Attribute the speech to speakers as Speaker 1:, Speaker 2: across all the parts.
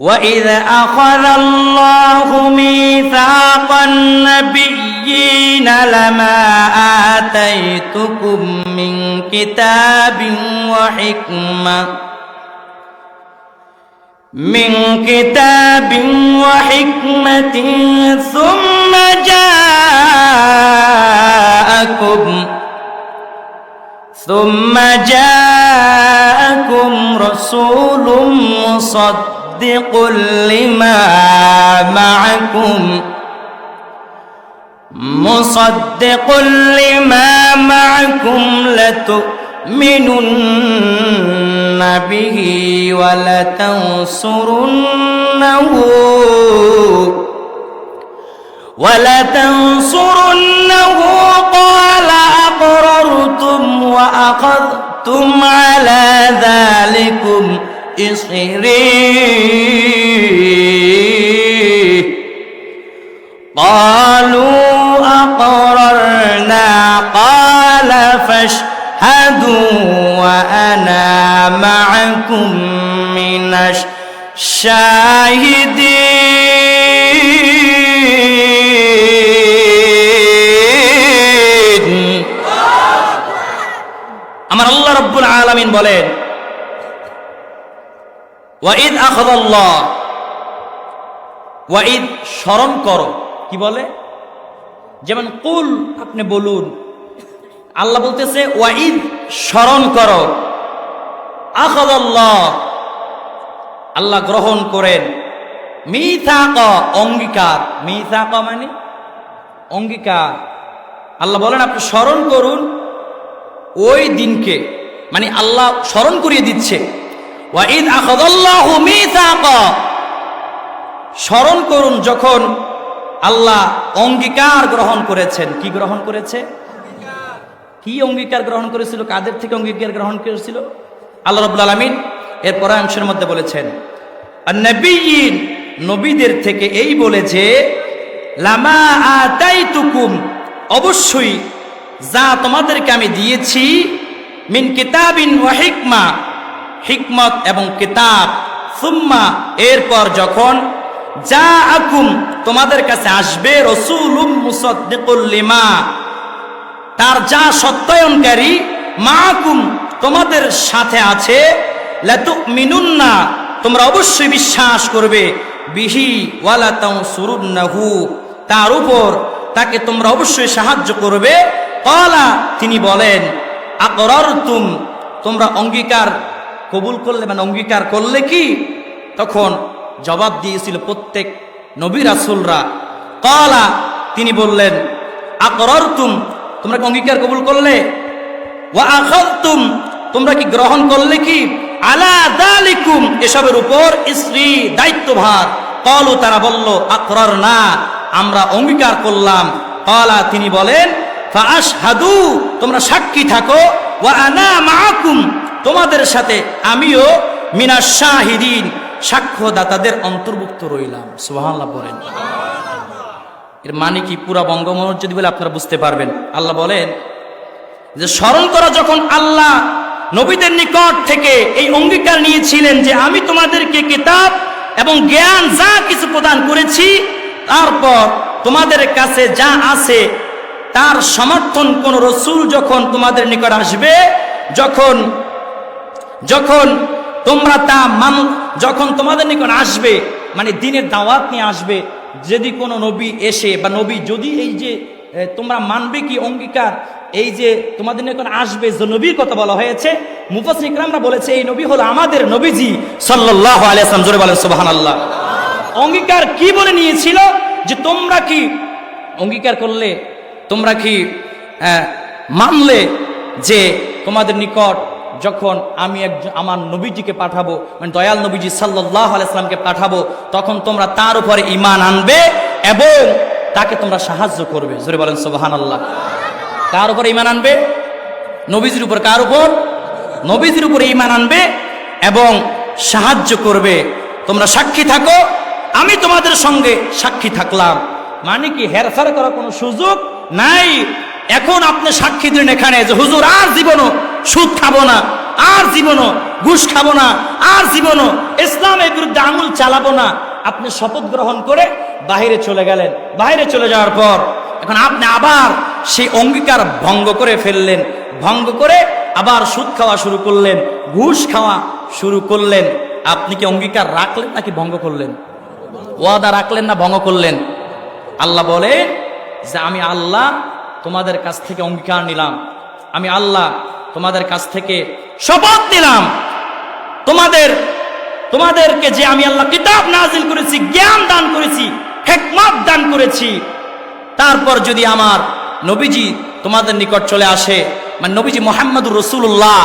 Speaker 1: وَإِذْ أَخَذَ اللَّهُ مِيثَاقَ النَّبِيِّينَ لَمَا آتَيْتُكُم مِّن كِتَابٍ وَحِكْمَةٍ ثُمَّ جَاءَكُمْ رَسُولٌ مُصَدِّقٌ لِمَا مَعَكُمْ لَتُؤْمِنُنَّ بِهِ وَلَتَنصُرُنَّهُ قَالَ أَقْرَرْتُمْ وَأَخَذْتُمْ عَلَى ذَلِكُمْ إِصْرِي قَالُوا أَقْرَرْنَا قَالَ فَاشْهَدُوا وَأَنَا مَعَكُمْ مِنَ الشَّاهِدِينَ। আমার আল্লাহ রাব্বুল আলামিন বলেন, ওয়াইদ আখাযাল্লাহ, ওয়াইদ স্মরণ করো। কি বলে? যেমন কুল, আপনি বলুন। আল্লাহ বলতেছে ওয়াইদ স্মরণ করো, আখাযাল্লাহ আল্লাহ গ্রহণ করেন, মিথাক অঙ্গীকার, মিথাক মানে অঙ্গীকার। আল্লাহ বলেন আপনি স্মরণ করুন ওই দিনকে, মানে আল্লাহ স্মরণ করিয়ে দিচ্ছে। ওয়াইদ আখাযাল্লাহু মিথাক, স্মরণ করুন যখন আল্লাহ অঙ্গীকার গ্রহণ করেছেন। কি গ্রহণ করেছে? কি অঙ্গীকার গ্রহণ করেছিল? কাদের থেকে অঙ্গীকার গ্রহণ করেছিল? আল্লাহ রাব্বুল আলামিন এর পরামর্শের মধ্যে বলেছেন, আন-নাবিয়্যিন, নবীদের থেকে এই বলে যে, লামা আতাইতুকুম, অবশ্যই যা তোমাদেরকে আমি দিয়েছি, মিন কিতাবিন ওয়া হিকমা, হিকমত এবং কিতাব, সুম্মা এরপর যখন জাআকুম তোমাদের কাছে আসবে, রাসূলুম মুসাদ্দিকুল লিমা, তার যা সত্যায়নকারী, মাআকুম তোমাদের সাথে আছে, লাতুমিনুন্না তোমরা অবশ্যই বিশ্বাস করবে, বিহি ওয়ালা তানসুরুন্নাহু তার উপর তাকে তোমরা অবশ্যই সাহায্য করবে। ক্বালা তিনি বলেন, আকরারতুম তোমরা অঙ্গীকার কবুল করলে, মানে অঙ্গীকার করলে কি? তখন জবাব দিয়েছিল প্রত্যেক নবী রাসূলরা। ক্বালা তিনি বললেন, আকরারতুম তোমরা অঙ্গীকার কবুল করলে, ওয়া আখাযতুম তোমরা কি গ্রহণ করলে কি, আলা যালিকুম এসবের উপর, ইসরি দায়িত্বভার। ক্বালু তারা বলল, আকরারনা আমরা অঙ্গীকার করলাম। ক্বালা তিনি বলেন, ফাআশহাদু তোমরা সাক্ষী থাকো, ওয়া আনা মাআকুম তোমাদের সাথে আমিও মিনাশ শাহিদিন সাক্ষ্যদাতাদের অন্তর্ভুক্ত রইলাম। সুবহানাল্লাহ বলেন। এর মানে কি? পুরা বঙ্গমহল যদি বলে আপনারা বুঝতে পারবেন। আল্লাহ বলেন যে স্মরণ করা, যখন আল্লাহ নবীদের নিকট থেকে এই অঙ্গীকার নিয়েছিলেন যে আমি তোমাদেরকে কিতাব এবং জ্ঞান যা কিছু প্রদান করেছি, তারপর তোমাদের কাছে যা আছে তার সমর্থন কোন রসূল যখন তোমাদের নিকট আসবে, যখন তোমরা তা যখন তোমাদের নিকট আসবে, মানে দ্বীনের দাওয়াত নিয়ে আসবে, যদি কোনো নবী এসে বা নবী যদি এই যে তোমরা মানবে কি অঙ্গীকার, এই যে তোমাদের নিকট আসবে যে নবীর কথা বলা হয়েছে, মুফাসসির ইকরামরা বলেছে এই নবী হলো আমাদের নবীজি সাল্লাল্লাহু আলাইহি ওয়াসাল্লাম। জোরে বলেন সুবহানাল্লাহ। অঙ্গীকার কি বলে নিয়েছিল? যে তোমরা কি অঙ্গীকার করলে, তোমরা কি মানলে যে তোমাদের নিকট যখন আমি আমার নবীজিকে পাঠাবো, মানে দয়াল নবীজি সাল্লাল্লাহু আলাইহি ওয়াসাল্লামকে পাঠাবো, তখন তোমরা তার উপরে ঈমান আনবে এবং তাকে তোমরা সাহায্য করবে। জোরে বলেন সুবহানাল্লাহ। কার উপরে ঈমান আনবে? নবীজির উপর। কার উপর? নবীজির উপরে ঈমান আনবে এবং সাহায্য করবে। তোমরা সাক্ষী থাকো, আমি তোমাদের সঙ্গে সাক্ষী থাকলাম। মানে কি? হেরফের করার কোনো সুযোগ নাই। এখন আপনি সাক্ষী দিন এখানে যে হুজুর আর জীবনও সুদ খাবো না, আর জীবনও ঘুষ খাবো না, আর জীবনও ইসলামের বিরুদ্ধে আঙুল চালাবো না। আপনি শপথ গ্রহণ করে বাইরে চলে গেলেন। বাইরে চলে যাওয়ার পর এখন আপনি আবার সেই অঙ্গীকার ভঙ্গ করে ফেললেন, ভঙ্গ করে আবার সুদ খাওয়া শুরু করলেন, ঘুষ খাওয়া শুরু করলেন। আপনি কি অঙ্গীকার রাখলেন নাকি ভঙ্গ করলেন? ওয়াদা রাখলেন না ভঙ্গ করলেন? আল্লাহ বলে যে আমি আল্লাহ তোমাদের কাছ থেকে অঙ্গীকার নিলাম, আমি আল্লাহ তোমাদের কাছ থেকে শপথ নিলাম, তোমাদেরকে যে আমি আল্লাহ কিতাব নাজিল করেছি, জ্ঞান দান করেছি, হিকমত দান করেছি, তারপর যদি আমার নবীজি তোমাদের নিকট চলে আসে, মানে নবীজি মুহাম্মদুর রাসূলুল্লাহ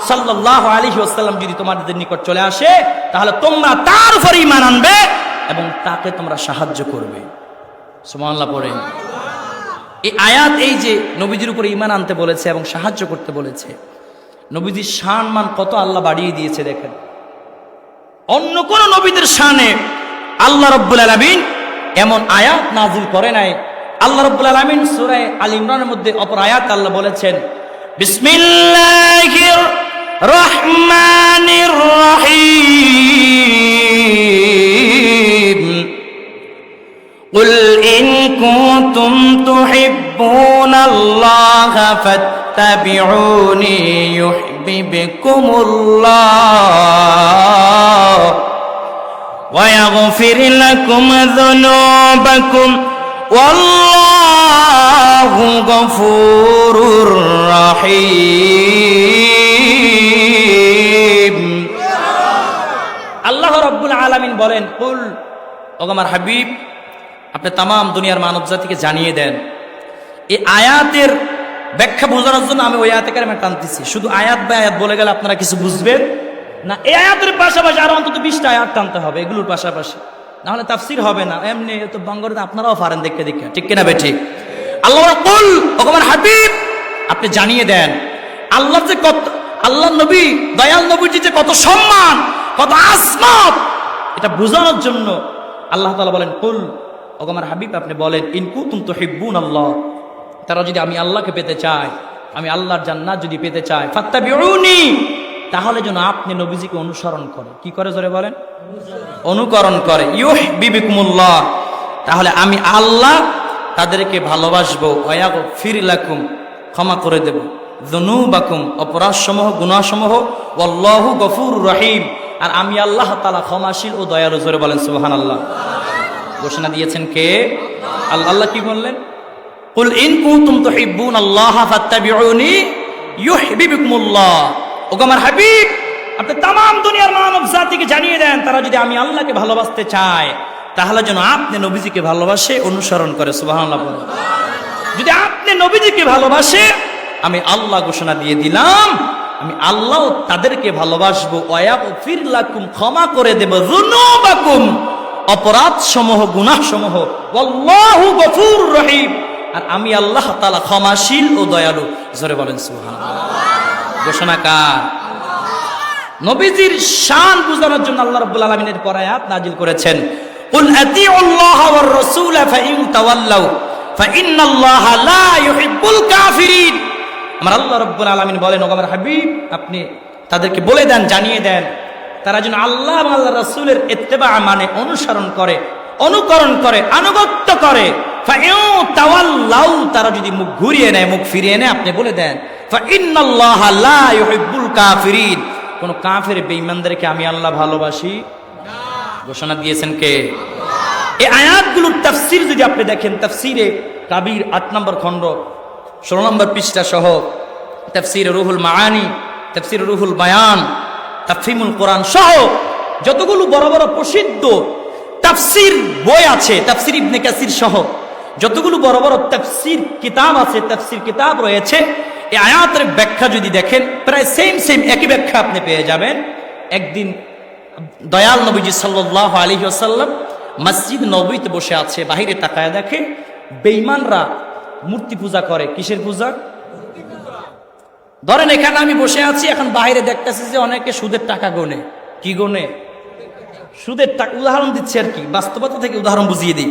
Speaker 1: সাল্লাল্লাহু আলাইহি ওয়াসাল্লাম যদি তোমাদের নিকট চলে আসে, তাহলে তোমরা তার উপর ঈমান আনবে এবং তাকে তোমরা সাহায্য করবে। সুবহানাল্লাহ পড়েন। এই আয়াত এই যে নবীজির উপর ঈমান আনতে বলেছে এবং সাহায্য করতে বলেছে, নবীজির শান মান কত আল্লাহ বাড়িয়ে দিয়েছে দেখেন। অন্য কোন নবীদের শানে আল্লাহ রাব্বুল আলামিন এমন আয়াত নাজিল করে নাই। আল্লাহ রাব্বুল আলামিন সূরা আল ইমরানের মধ্যে অপর আয়াত আল্লাহ বলেছেন, বিসমিল্লাহির রহমানির রহিম, কুল ইন কুনতুম তুহিব্বুনাল্লাহা ফাত্তাবিউনি ইউহিব্বুকুমুল্লাহ ওয়া ইয়াগফির লাকুম যুনুবাকুম ওয়াল্লাহু গফুরুর রহিম। আল্লাহ রাব্বুল আলামিন বলেন, কুল, ও আমার হাবিব, আপনি তামাম দুনিয়ার মানব জাতিকে জানিয়ে দেন। এই আয়াতের ব্যাখ্যা বোঝানোর জন্য আমি ওই আয়াতে কারিমা টানতেছি। শুধু আয়াত বা আয়াত বলে গেলে আপনারা কিছু বুঝবেন না। এই আয়াতের পাশাপাশি আরো অন্তত 20টা আয়াত টানতে হবে এগুলোর পাশাপাশি, না হলে তাফসীর হবে না। এমনি তো বঙ্গরে আপনারাও পারেন দেখে দেখে, ঠিক কিনা বেঠিক? আল্লাহ কুল, ও আমার হাবিব, আপনি জানিয়ে দেন আল্লাহ যে কত, আল্লাহ নবী দয়াল নবীর যে কত সম্মান, কত আজমত, এটা বোঝানোর জন্য আল্লাহ তাআলা বলেন, কুল, ও আমার হাবিব, আপনি বলেন, ইন কুনতুম তুহিব্বুনাল্লাহ, তারা যদি আমি আল্লাহকে পেতে চায়, আমি আল্লাহর জান্নাত যদি পেতে চায়, ফাত্তাবিউনি, তাহলে যেন আপনি নবীজিকে অনুসরণ করে। কি করে জোরে বলেন? অনুকরণ করে। ইউহিব্বুকুমুল্লাহ, তাহলে আমি আল্লাহ তাদেরকে ভালোবাসবো। ওয়া ইয়াগফির লাকুম, ক্ষমা করে দেব। যুনুবাকুম, অপরাধসমূহ, গুনাহসমূহ। ওয়াল্লাহু গফুরুর রহিম, আর আমি আল্লাহ তাআলা ক্ষমাশীল ও দয়ালু। জোরে বলেন সুবহানাল্লাহ। ঘোষণা দিয়েছেন কে? আল্লাহ কি বললেন? কুল ইন কুনতুম তুহিব্বুনাল্লাহা ফাত্তাবিউনি ইউহিব্বুকুমুল্লাহ। ও আমার হাবিব, আপনি তামাম দুনিয়ার মানব জাতিকে জানিয়ে দেন, তারা যদি আমি আল্লাহকে ভালোবাসতে চায়, তাহলে যেন আপনি নবীজিকে ভালোবাসে, অনুসরণ করে। সুবহানাল্লাহ। যদি আপনি নবীজিকে ভালোবাসে, আমি আল্লাহ ঘোষণা দিয়ে দিলাম, আমি আল্লাহ তাদেরকে ভালোবাসবো। ওয়া ইয়াগফির লাকুম, ক্ষমা করে দেব। যুনুবাকুম, অপরাধ সমূহ, গুনাহ সমূহ। ওয়াল্লাহু গফুরুর রহিম, আর আমি আল্লাহ তাআলা ক্ষমাশীল ও দয়ালু। জোরে বলেন সুবহানাল্লাহ। ঘোষণা কার? নবীজির শান বুঝানোর জন্য আল্লাহ রাব্বুল আলামিন এর পর আয়াত নাজিল করেছেন, কুল আতিউল্লাহ ওয়ার রাসূল ফাইন তাওয়াল্লাউ ফাইন্নাল্লাহা লা ইউহিব্বুল কাফিরিন। আমার আল্লাহ রাব্বুল আলামিন বলেন, ও আমার হাবিব, আপনি তাদেরকে বলে দেন, জানিয়ে দেন, তারা যেন আল্লাহ এবং আল্লাহর রাসূলের ইত্তেবা, মানে অনুসরণ করে, অনুকরণ করে, আনুগত্য করে। ফাইন তাওয়াল্লাউ, তারা যদি মুখ ঘুরিয়ে নেয়, মুখ ফিরিয়ে নেয়, আপনি বলে দেন, ফাইন্নাল্লাহা লা ইউহিব্বুল কাফিরিন, কোন কাফের বেঈমানদেরকে আমি আল্লাহ ভালোবাসি না। ঘোষণা দিয়েছেন কে? এই আয়াতগুলোর তাফসীর যদি আপনি দেখেন, তাফসীরে কাবীর 8 নম্বর খণ্ড 16 নম্বর পৃষ্ঠা সহ, তাফসীরে রুহুল মাআনি, তাফসীরে রুহুল বায়ান, তাফহিমুল কোরআন সহ যতগুলো বড় বড় প্রসিদ্ধ তাফসীর বই আছে, তাফসীর ইবনে কাসির সহ যতগুলো বড় বড় তাফসীর কিতাব আছে, তাফসীর কিতাব রয়েছে, এই আয়াতের ব্যাখ্যা যদি দেখেন, প্রায় সেম একই ব্যাখ্যা আপনি পেয়ে যাবেন। একদিন দয়াল নবীজি সাল্লাল্লাহু আলাইহি ওয়াসাল্লাম মসজিদ নববীতে বসে আছে, বাহিরে তাকায় দেখে বেঈমানরা মূর্তি পূজা করে। কিসের পূজা? ধরেন এখানে আমি বসে আছি, এখন বাইরে দেখতেছি যে অনেকে সুদের টাকা গোনে। কি গোনে? সুদের টাকা। উদাহরণ দিচ্ছি আর কি, বাস্তবতা থেকে উদাহরণ বুঝিয়ে দিই।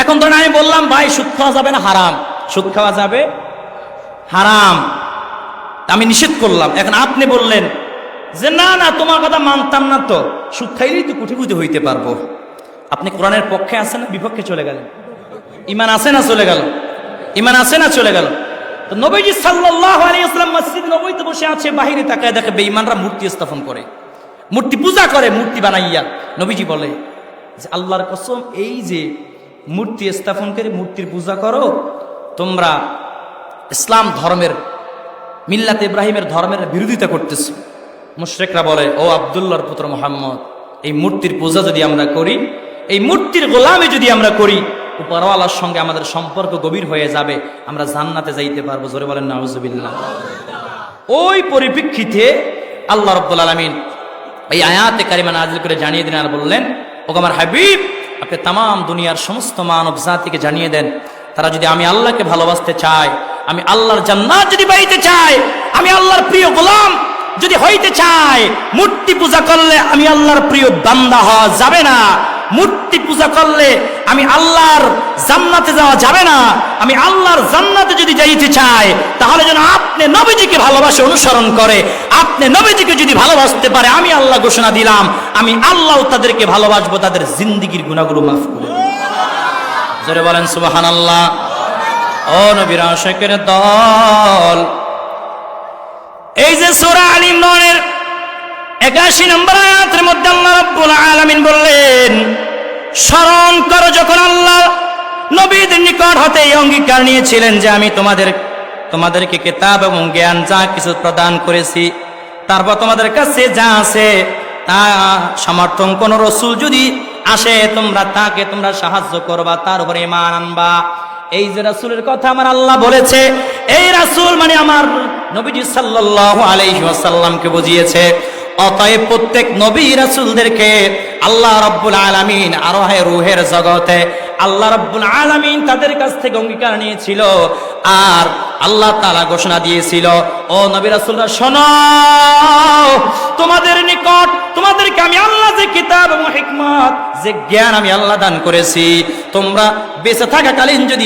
Speaker 1: এখন ধরেন আমি বললাম, ভাই সুদ খাওয়া যাবে না, হারাম। সুদ খাওয়া যাবে, হারাম। আমি নিষেধ করলাম। এখন আপনি বললেন যে না না তোমার কথা মানতাম না, তো সুদ খাইলেই তো কোটিপতি হইতে পারবো। আপনি কোরআনের পক্ষে আছেন না বিপক্ষে চলে গেলেন? ইমান আছে না চলে গেল? ইমান আছে না চলে গেল? তো নবীজি সাল্লাল্লাহু আলাইহি ওয়াসাল্লাম মসজিদ নববীতে বসে আছে, বাহিরে তাকায় দেখে বেঈমানরা মূর্তি স্থাপন করে, মূর্তি পূজা করে, মূর্তি বানাইয়া। নবীজি বলে যে আল্লাহর কসম, এই যে মূর্তি স্থাপন করে মূর্তির পূজা করো, তোমরা ইসলাম ধর্মের, মিল্লাত ইব্রাহিমের ধর্মের বিরোধিতা করতেছো। মুশরিকরা বলে, ও আব্দুল্লাহর পুত্র মুহাম্মদ, এই মূর্তির পূজা যদি আমরা করি, এই মূর্তির গোলামি যদি আমরা করি, উপরওয়ালার সঙ্গে আমাদের সম্পর্ক গভীর হয়ে যাবে, আমরা জান্নাতে যাইতে পারবো। জোরে বলেন নাউজুবিল্লাহ। ওই পরিপ্রেক্ষিতে আল্লাহ রাব্বুল আলামিন এই আয়াতে কারিমা নাযিল করে জানিয়ে দিলেন আর বললেন, ও আমার হাবিব, আপনি তামাম দুনিয়ার সমস্ত মানব জাতিকে জানিয়ে দেন, তারা যদি আমি আল্লাহকে ভালোবাসতে চায়, আমি আল্লাহর জান্নাত যদি পাইতে চায়, আমি আল্লাহর প্রিয় গোলাম যদি হইতে চায়, মূর্তি পূজা করলে আমি আল্লাহর প্রিয় বান্দা হওয়া যাবে না। মূর্তি পূজা করলে আমি আল্লাহর জান্নাতে যাওয়া যাবে না। আমি আল্লাহর জান্নাতে যদি যাইতে চাই, তাহলে যেন আপনি নবীজিকে ভালোবাসে, অনুসরণ করে। আপনি নবীজিকে যদি ভালোবাসতে পারে, আমি আল্লাহ ঘোষণা দিলাম, আমি আল্লাহ তাদেরকে ভালোবাসবো, তাদের জিন্দেগীর গুনাহগুলো মাফ করে দেব। জোরে বলেন সুবহানাল্লাহ। ও নবীর আশিকের দল, এই যে সূরা আল ইমরানের 81 নম্বর আয়াতের মধ্যে আল্লাহ রাব্বুল আলামিন বললেন, স্মরণ করো যখন আল্লাহ নবীদের নিকট হতে এই অঙ্গীকার নিয়েছিলেন যে আমি তোমাদেরকে কিতাব এবং জ্ঞান যা কিছু প্রদান করেছি, তারপর তোমাদের কাছে যা আছে তা সমর্থন কোন রাসূল যদি আসে, তোমরা সাহায্য করবা, তার উপরে ঈমান আনবা। এই যে রাসূলের কথা আমার আল্লাহ বলেছে, এই রাসূল মানে আমার নবীজি সাল্লাল্লাহু আলাইহি ওয়াসাল্লামকে বুঝিয়েছে। অতএব প্রত্যেক নবী রাসূলদেরকে আল্লাহ রাব্বুল আলামিন আরোহে রূহের জগতে আল্লাহ রাব্বুল আলামিন তাদের কাছ থেকে অঙ্গীকার নিয়েছিল, আর আল্লাহ তাআলা ঘোষণা দিয়েছিল, ও নবী রাসূলরা শোনো, তোমাদের নিকট তোমাদেরকে আমি আল্লাহ যে কিতাব এবং হিকমত, যে জ্ঞান আমি আল্লাহ দান করেছি, তোমরা বেঁচে থাকাকালীন যদি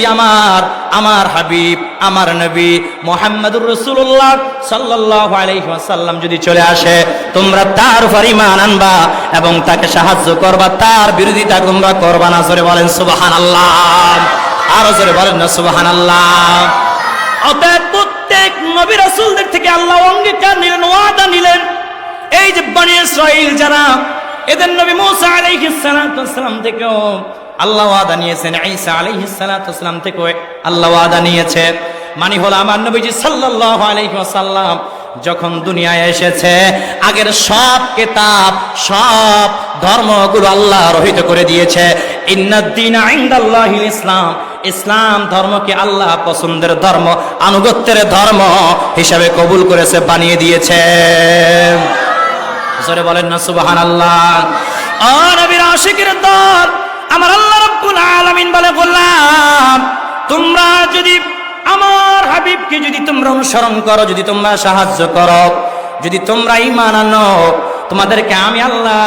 Speaker 1: আমার হাবিব, আমার নবী মুহাম্মদুর রাসূলুল্লাহ সাল্লাল্লাহু আলাইহি ওয়াসাল্লাম যদি চলে আসে, তোমরা তার উপর ঈমান আনবা এবং তাকে সাহায্য করবা, তার বিরোধিতা তোমরা করবা না। জোরে বলেন সুবহানাল্লাহ। আরো জোরে বলেন না সুবহানাল্লাহ। অতএব প্রত্যেক নবী রাসূলদের থেকে আল্লাহ অঙ্গীকার নিলেন, ওয়াদা নিলেন। এই যে বনি ইসরাইল যারা, এদের নবী মুসা আলাইহিস সালাতু ওয়াসসালাম থেকেও আল্লাহ ওয়াদা নিয়েছেন, ঈসা আলাইহিস সালাতু ওয়াসসালাম থেকেও আল্লাহ ওয়াদা নিয়েছে। মানে হলো আমার নবীজি সাল্লাল্লাহু আলাইহি ওয়াসাল্লাম যখন দুনিয়ায় এসেছে, আগের সব কিতাব, সব ধর্মগুলো আল্লাহ রহিত করে দিয়েছে। ইন্নাদ-দীনা ইনদাল্লাহিল ইসলাম, ইসলাম ধর্মকে আল্লাহ পছন্দের ধর্ম, আনুগত্যের ধর্ম হিসাবে কবুল করেছে, বানিয়ে দিয়েছে। জোরে বলেন না সুবহানাল্লাহ। ও নবীর আশিকের দল, আমার আল্লাহ রাব্বুল আলামিন বলে, গোলাম, তোমরা যদি আমার হাবিবকে যদি তোমরা অনুসরণ করো, যদি তোমরা সাহায্য করো, যদি তোমরা ঈমান আনো, তোমাদেরকে আমি আল্লাহ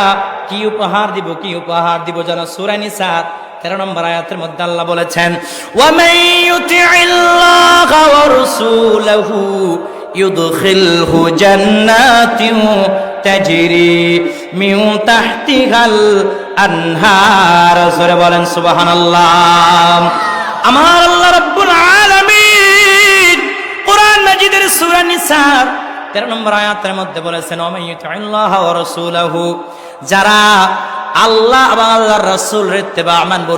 Speaker 1: কি উপহার দিব, কি উপহার দিব জানো? সূরা নিসা 13 নম্বর আয়াতের মধ্যে আল্লাহ বলেছেন, ওয়া মান ইউতি'িল্লাহা ওয়া রাসূলাহু ইউদখিলহু জান্নাতিন তাজরি মিন তাহতিহাল আনহার। জোরে বলেন সুবহানাল্লাহ। আমার আল্লাহ রাব্বুল আলামিন কোরআন মাজিদের সূরা নিসা 13 নম্বর আয়াতের মধ্যে বলেছেন, ওয়া মান ইউতি'িল্লাহা ওয়া রাসূলাহু, যারা আল্লাহ এবং আল্লাহর রাসূলের ইত্তেবা মানবে,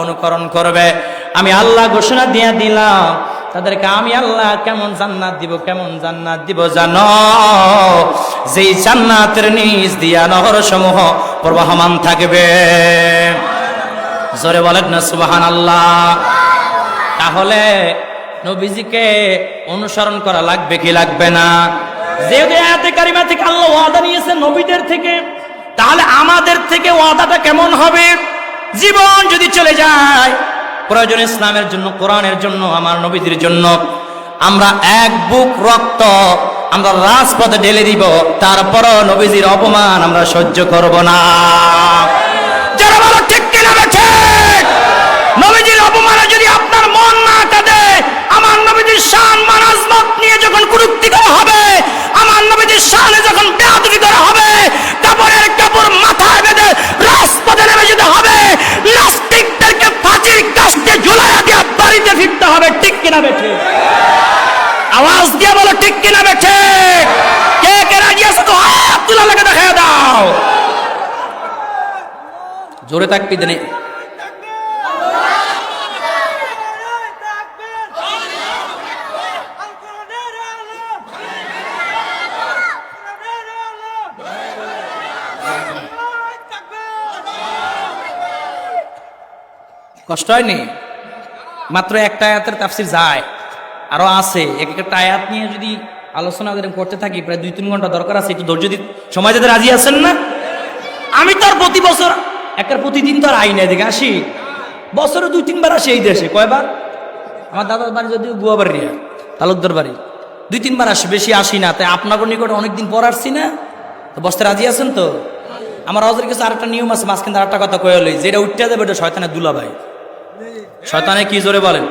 Speaker 1: অনুকরণ করবে, আমি আল্লাহ ঘোষণা দিয়ে দিলাম, তাদেরকে আমি আল্লাহ কেমন জান্নাত দিব জানো? যেই জান্নাতের নিচ দিয়া নহর সমূহ প্রবাহমান থাকবে। জোরে বলেন না সুবহানাল্লাহ। তাহলে নবীজিকে অনুসরণ করা লাগবে কি লাগবে না? যেহেতু আয়াতে কারিমা থেকে আল্লাহ ওয়াদা নিয়েছে নবীদের থেকে, তাহলে আমাদের থেকে ওয়াদাটা কেমন হবে? জীবন যদি চলে যায়, প্রয়োজন ইসলামের জন্য, কোরআনের জন্য, আমার নবীদের জন্য, আমরা এক বুক রক্ত আমরা রাজপথে ঢেলে দিব, তারপরও নবীজির অপমান আমরা সহ্য করব না। যারা বলো ঠিক কিনা ঠিক, নবীজির অপমানে যদি আপনার মন না কাঁদে, আমার নবীজির শান মান আজমত নিয়ে যখন কুরুক্তি করা হবে, কিনা বেঠে? আওয়াজ দিয়ে বলো ঠিক কিনা বেঠে? কে কে রাজি আছো তো হাত তুলে লাগে দেখায় দাও। জোরে তাকবীর দেন। কষ্ট হয়নি? মাত্র একটা আয়াতের তাফসীর যায়, আরো আছে। এক একটা আয়াত নিয়ে যদি আলোচনা করতে থাকি প্রায় 2-3 ঘন্টা দরকার আছে। একটু ধৈর্য দিতে সময় দিতে রাজি আছেন না? আমি তো আর প্রতি বছর প্রতিদিন তো আর আই না, দেখে আসি। বছরে 2-3 বার আসি এই দেশে। কয়বার? আমার দাদার বাড়ি যদি গুয়াবাড়িয়া তালুকদার বাড়ি, 2-3 বার আসি, বেশি আসি না। তাই আপনার নিকটে অনেকদিন পর আসছি না, তো বসতে রাজি আছেন তো? আমার হজের কাছে আরেকটা নিয়ম আছে, মাঝখান আরেকটা কথা কয়ে লই, যেটা উঠতে যাবে ওটা শয়তানের দুলাভাই। শয়তানে কি জোরে বলেন?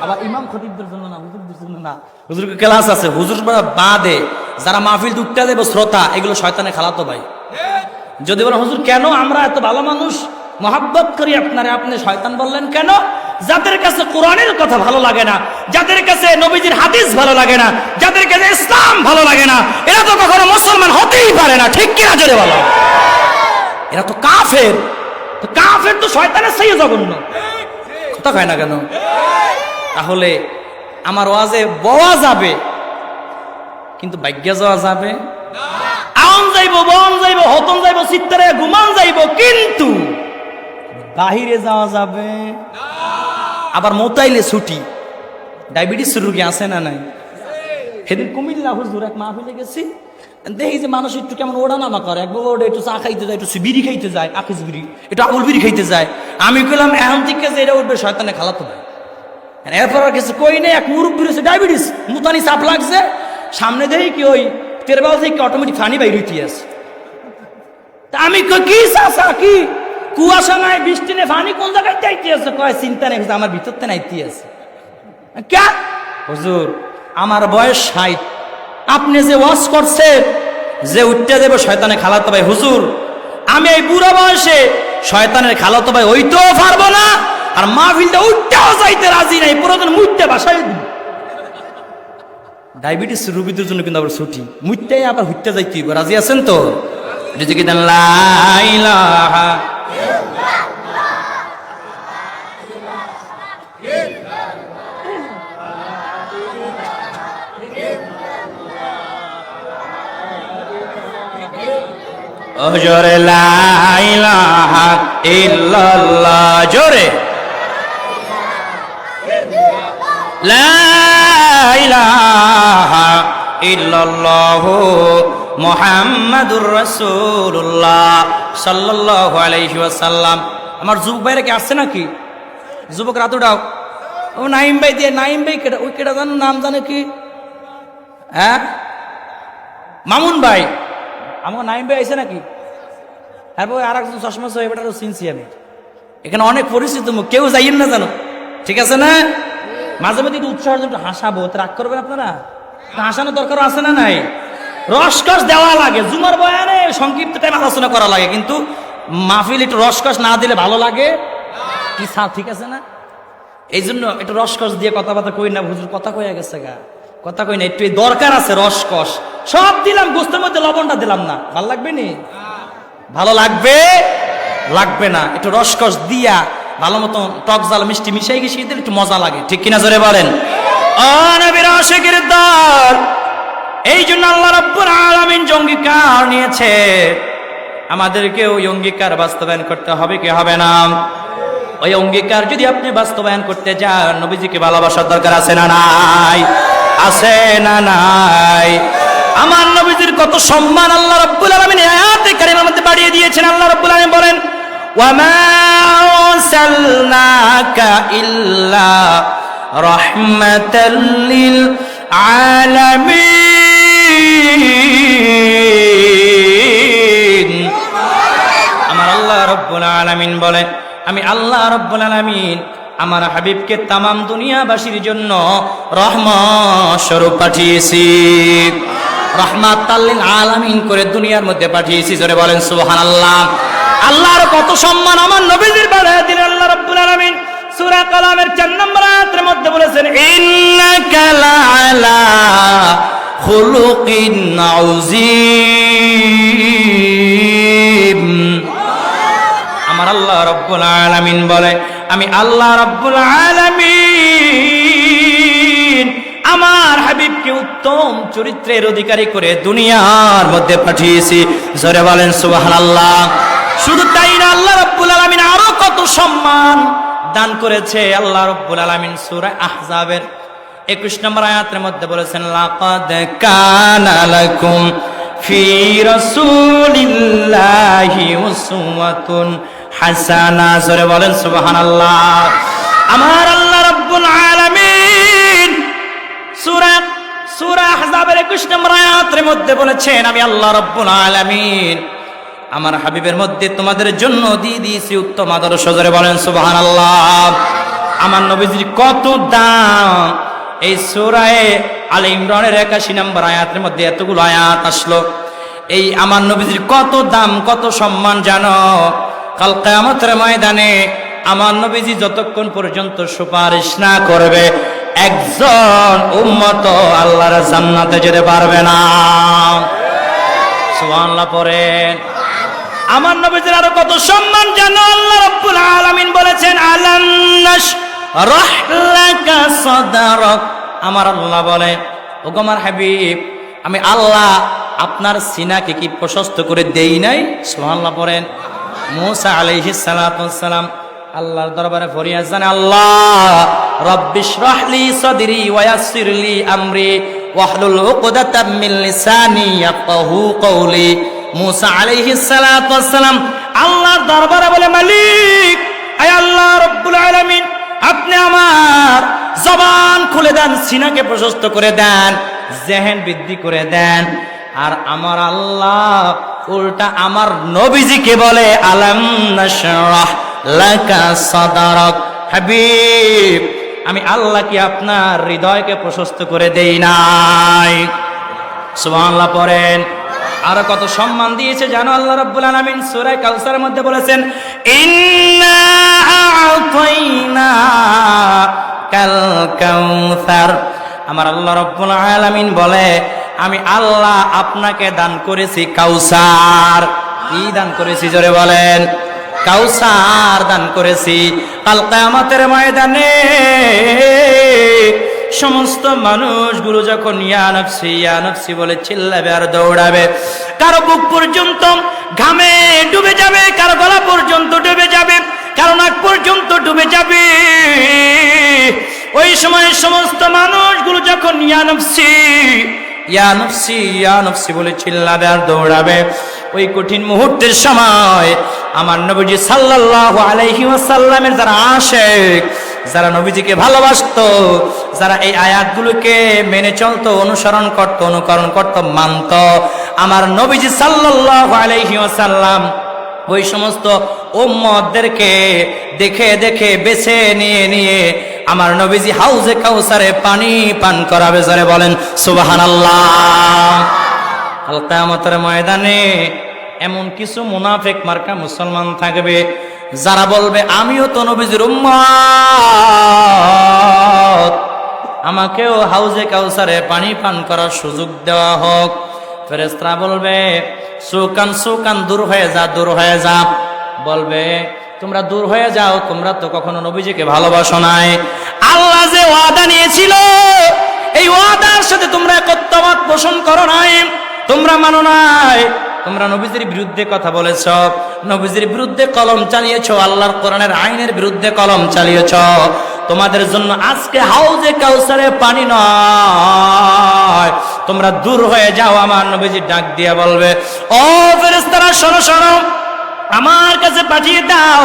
Speaker 1: আবার ইমাম খতিবদের জন্য না, হুজুরদের জন্য না। হুজুরকে ক্লাস আছে, হুজুর বাদে যারা মাহফিল উঠতে যাবে শ্রোতা, এগুলো শয়তানে খালাতো ভাই। যদি বলেন হুজুর কেন আমরা এত ভালো মানুষ মহাব্বত করি আপনারে, আপনি শয়তান বললেন কেন? যাদের কাছে কোরআনের কথা ভালো লাগে না, যাদের কাছে নবীজির হাদিস ভালো লাগে না, যাদের কাছে ইসলাম ভালো লাগে না, এরা তো কখনো মুসলমান হতেই পারে না। ঠিক কিনা জোরে বলো? এরা তো কাফের। তো কাফের তো শয়তানের চেয়ে জঘন্য। কথা কয় না কেন? তাহলে আমার ওয়াজে বওয়া যাবে, কিন্তু ভাগ্যে যাওয়া যাবে, আউন যাইব, বন যাইব, হতন যাইব, চিত্তারে ঘুমান যাইব, কিন্তু বাহিরে যাওয়া যাবে। আবার মোতাইলে ছুটি। ডায়াবেটিস রোগী আছে না নাই? সেদিন কুমিল্লা হুজুর এক মাহফিলে গেছি, দেখি যে মানুষ একটু কেমন ওড়ানামা করে, একবার ওটা একটু চা খাইতে যায়, একটু বিড়ি খাইতে যায়, আকিস বিড়ি, একটু আবুল বিড়ি খাইতে যায়। আমি কইলাম এখন থেকে যে এটা উঠবে শয়তানে খালাতো ভাই। এরপর আর কিছু কই নেই, এক মুরব্বী রয়েছে ডায়াবেটিস, মুতানি চাপ লাগছে, সামনে দেখি কি ওই তেরবাল থেকে অটোমেটিক ফানি বাইর হইতে আছে। তা আমি কই কি চাচা কি কুয়াশা নাই, বৃষ্টি নেই, ফানি কোন জায়গায় যাইতে আছে? কয় চিন্তা নেই, আমার ভিতর তে নাইতে আছে। কে? হুজুর আমার বয়স 60, আপনি যে ওয়াজ করছেন যে উঠতে দেব শয়তানে খালাতো ভাই, হুজুর আমি এই বুড়া বয়সে শয়তানের খালাতো ভাই হইতেও পারবো না, আর মাহফিলটা উঠতেও যাইতে রাজি নাই, পুরোদিন মুইতে বাসায় দিই। ডায়াবেটিস রোগীদের জন্য কিন্তু আবার ছুটি, মুইতেই আবার হুইতে যাইতে। রাজি আছেন তো? রিজিকি দেন লা ইলাহা জোরে লা ইলাহা ইল্লাল্লাহ, জোরে লা ইলাহা ইল্লাল্লাহ মুহাম্মাদুর রাসূলুল্লাহ সাল্লাল্লাহু আলাইহি ওয়াসাল্লাম। আমার যুবক ভাইরা কি আসছে নাকি? যুবক রাত উঠাও। ও নাইম ভাই দিয়ে, নাইম ভাই কেটা? ওই কেটা জানো, নাম জানে কি? হ্যাঁ মামুন ভাই। আমার নাইম ভাই আইসে নাকি? হ্যাঁ ভাই, আর একজন চশমা সহ এবারও চিনছি আমি। এখানে অনেক পরিচিত মুখ, কেউ যাইয়েন না জানো, ঠিক আছে না? মাঝে মাঝে একটু উৎসাহের জন্য হাসাবো, রাগ করবেন আপনারা? হাসানোর দরকার আছে না নাই? রসকস দেওয়া লাগে, জুমার বয়ানে সংক্ষিপ্ত টাইম আলোচনা করা লাগে, কিন্তু মাহফিল একটু রসকস না দিলে ভালো লাগে কি? ঠিক আছে না? এই জন্য একটু রসকস দিয়ে কথাবার্তা কই না। হুজুর কথা কইয়া গেছে গা, কথা কই না, একটু দরকার আছে রসকস। সব দিলাম, গোস্তের মধ্যে লবণটা দিলাম না, ভালো লাগবে নি? ভালো লাগবে? লাগবে না। একটু রসকস দিয়া ভালো মতন টক জাল মিষ্টি মিশাই গেছি দিলে একটু মজা লাগে। ঠিক কিনা জোরে বলেন? ও নবীর আশিকের দল, এই জন্য আল্লাহ রাব্বুল আলামিন অঙ্গীকার নিয়েছে, আমাদেরকে ওই অঙ্গীকার বাস্তবায়ন করতে হবে কি হবে না? ওই অঙ্গীকার যদি আপনি বাস্তবায়ন করতে যান, নবীজিকে ভালোবাসার দরকার আছে না নাই? আছে না নাই? আমার নবীজির কত সম্মান আল্লাহ রাব্বুল আলামিন আয়াতে কারিমার মধ্যে বাড়িয়ে দিয়েছেন। আল্লাহ রাব্বুল আলামিন বলেন, ওয়া মা আরসালনাকা ইল্লা রাহমাতাল লিল আলামিন। আমার আল্লাহ রাব্বুল আলামিন বলেন, আমি আল্লাহ রাব্বুল আলামিন আমার হাবিবকে তামাম দুনিয়াবাসীর জন্য রহমত স্বরূপ পাঠিয়েছি, রাহমাতাল লিল আলামিন করে দুনিয়ার মধ্যে পাঠিয়েছি। জোরে বলেন সুবহানাল্লাহ। আল্লাহর কত সম্মান আমার নবীজির বাড়ায় দিলেন আল্লাহ রাব্বুল আলামিন। সূরা কালামের 4 নম্বর আয়াতের মধ্যে মধ্যে বলেছেন ইন্নাকা লাআলা খুলুকিন আযীম। আমার আল্লাহ রাব্বুল আলামিন বলে, আমি আল্লাহ রাব্বুল আলামিন আমার হাবিবকে উত্তম চরিত্রের অধিকারী করে দুনিয়ার মধ্যে পাঠিয়েছি। জোরে বলেন সুবহানাল্লাহ। শুধু তাই না, আল্লাহ রাব্বুল আলামিন আরো কত সম্মান দান করেছে। আল্লাহ রাব্বুল আলামিন সূরা আহজাবের 21 নম্বর আয়াতের মধ্যে বলেছেন, লাকাদ কানা লাকুম ফি রাসূলিল্লাহি উসওয়াতুন হাসানা। জোরে বলেন সুবহানাল্লাহ। আমার আল্লাহ রাব্বুল আলামিন সূরা আহজাবের 21 নম্বর আয়াতের মধ্যে বলেছেন, আমি আল্লাহ রাব্বুল আলামিন আমার হাবিবের মধ্যে তোমাদের জন্য দিয়ে দিয়েছি উত্তম আদর্শ। জোরে বলেন সুবহানাল্লাহ। আমার নবীজির কত দাম! এই সূরা আলে ইমরানের 81 নম্বর আয়াতের মধ্যে এতগুলো আয়াত আসলো। এই আমার নবীজির কত দাম, কত সম্মান জানো? কাল কিয়ামতের ময়দানে আমার নবীজি যতক্ষণ পর্যন্ত সুপারিশ না করবে, একজন উম্মত আল্লাহর জান্নাতে যেতে পারবে না। সুবহানাল্লাহ পড়েন। আমার নবীজির আরো কত সম্মান জানো? আল্লাহ রাব্বুল আলামিন বলেছেন, আলাম নাশরাহ লাকা সাদরাক। আমার আল্লাহ বলে, ওগো আমার হাবিব, আমি আল্লাহ আপনার সিনাকে কি প্রশস্ত করে দেই নাই? সুবহানাল্লাহ পড়েন। মূসা আলাইহিস সালাতু ওয়াস সালাম আল্লাহর দরবারে ফরিয়াদ জানান, আল্লাহ রব্বিশরাহ লি সাদরি ওয়া ইয়াসসির লি আমরি ওয়াহলুল উকদাতাম মিন লিসানি ইয়াফকাহু কওলি। মূসা আলাইহিস সালাতু ওয়াস সালাম আল্লাহর দরবারে বলে, মালিক, আয় আল্লাহ রব্বুল আলামিন, আপনি আমার জবান খুলে দেন, সিনাকে প্রশস্ত করে দেন, জেহেন বৃদ্ধি করে দেন। আর আমার আল্লাহ উল্টা আমার নবীজিকে বলে, আলাম নাশরাহ লাকা সাদরাক। হাবিব, আমি আল্লাহ কি আপনার হৃদয়কে প্রশস্ত করে দেই নাই? সুবহানাল্লাহ পড়েন। আরো কত সম্মান দিয়েছে জানো আল্লাহ রাব্বুল আলামিন? সূরা কাউসারের মধ্যে বলেছেন, ইন্না আ'তাইনা কাল কাউসার। আমার আল্লাহ রাব্বুল আলামিন বলে, আমি আল্লাহ আপনাকে দান করেছি কাউসার। কি দান করেছি? জোরে বলেন। কাউসার দান করেছি। কাল কিয়ামতের ময়দানে সমস্ত মানুষগুলো যখন ইয়া নফসি বলে চিল্লাবে আর দৌড়াবে, কারো বুক পর্যন্ত ঘামে ডুবে যাবে, কারো গলা পর্যন্ত ডুবে যাবে, কারো নাক পর্যন্ত ডুবে যাবে। ওই সময় সমস্ত মানুষগুলো যখন ইয়া নফসি বলে চিল্লাবে আর দৌড়াবে, ওই কঠিন মুহূর্তের সময় আমার নবীজি সাল্লাল্লাহু আলাইহি ওয়াসাল্লামের যারা আশিক, যারা নবীজিকে ভালোবাসতো, যারা এই আয়াতগুলোকে মেনে চলতো, অনুসরণ করত, অনুকরণ করত, মানত, আমার নবীজি সাল্লাল্লাহু আলাইহি ওয়াসাল্লাম ওই সমস্ত উম্মতদেরকে দেখে দেখে বেছে নিয়ে আমার নবীজি হাউজে কাউসারে পানি পান করাবে। জোরে বলেন সুবহানাল্লাহ। কাল কিয়ামতের ময়দানে এমন কিছু মুনাফিক মার্কা মুসলমান থাকবে যারা বলবে, আমিও তো নবীজির উম্মত, আমাকেও হাউজে কাউসারে পানি পান করার সুযোগ দেওয়া হোক। ফেরেশতারা বলবে, সুকান দূর হয়ে যা। বলবে, তোমরা দূর হয়ে যাও, তোমরা তো কখনো নবীজিকে ভালোবাসো নাই। আল্লাহ যে ওয়াদা নিয়েছিল, এই ওয়াদার সাথে তোমরা একত্ববাদ পোষণ করো নাই, তোমরা মানো নাই। তোমরা নবীজির বিরুদ্ধে কথা বলেছ, নবীজির বিরুদ্ধে কলম চালিয়েছ, আল্লাহর কোরআনের আইনের বিরুদ্ধে কলম চালিয়েছ। তোমাদের জন্য আজকে হাউজে কাউসারে পানি নয়, তোমরা দূর হয়ে যাও। আমার নবীজি ডাক দিয়ে বলবে, ও ফেরেশতারা, শোনো, আমার কাছে পাঠিয়ে দাও,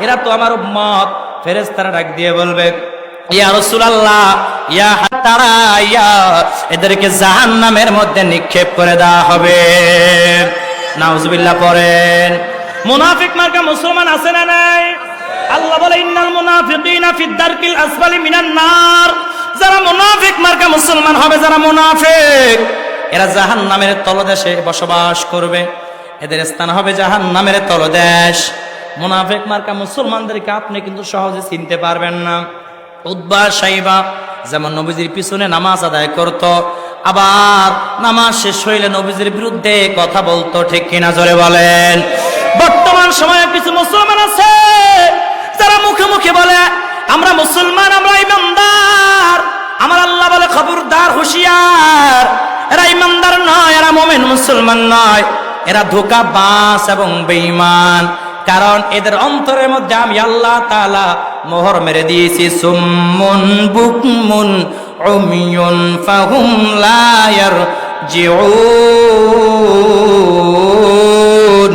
Speaker 1: এরা তো আমার উম্মত। ফেরেশতারা ডাক দিয়ে বলবে, ইয়া রাসূলুল্লাহ, ইয়া হাতারা, ইয়া এদেরকে জাহান্নামের মধ্যে নিক্ষেপ করে দেওয়া হবে। নাউজুবিল্লাহ পড়েন। মুনাফিক মার্কা মুসলমান আছে না নাই? আল্লাহ বলে, ইন্নাল মুনাফিকিনা ফিদ দারকিল আসফালি মিনান নার। যারা মুনাফিক মার্কা মুসলমান হবে, যারা মুনাফিক, এরা জাহান্নামের তলদেশে বসবাস করবে, এদের স্থান হবে জাহান্নামের তলদেশ। মুনাফিক মার্কা মুসলমানদেরকে আপনি কিন্তু সহজে চিনতে পারবেন না। উতবা সাইবা যেমন নবীজির পিছনে নামাজ আদায় করত, আবার নামাজ শেষ হইলে নবীজির বিরুদ্ধে কথা বলতো, ঠিক কিনা জোরে বলেন? বর্তমান সময়ে কিছু মুসলমান আছে যারা মুখে মুখে বলে আমরা মুসলমান, আমরা ইমানদার, আমার আল্লাহ বলে খবরদার, হুঁশিয়ার, এরা ইমানদার নয়, এরা মুমিন মুসলমান নয়, এরা ধোঁকাবাজ এবং বেঈমান। কারণ এদের অন্তরের মধ্যে আমি আল্লাহ তাআলা মোহর মেরে দিয়েছি, সুম্মুন বুকমুন উমিয়ুন ফাহুম লা ইয়ারজিউন।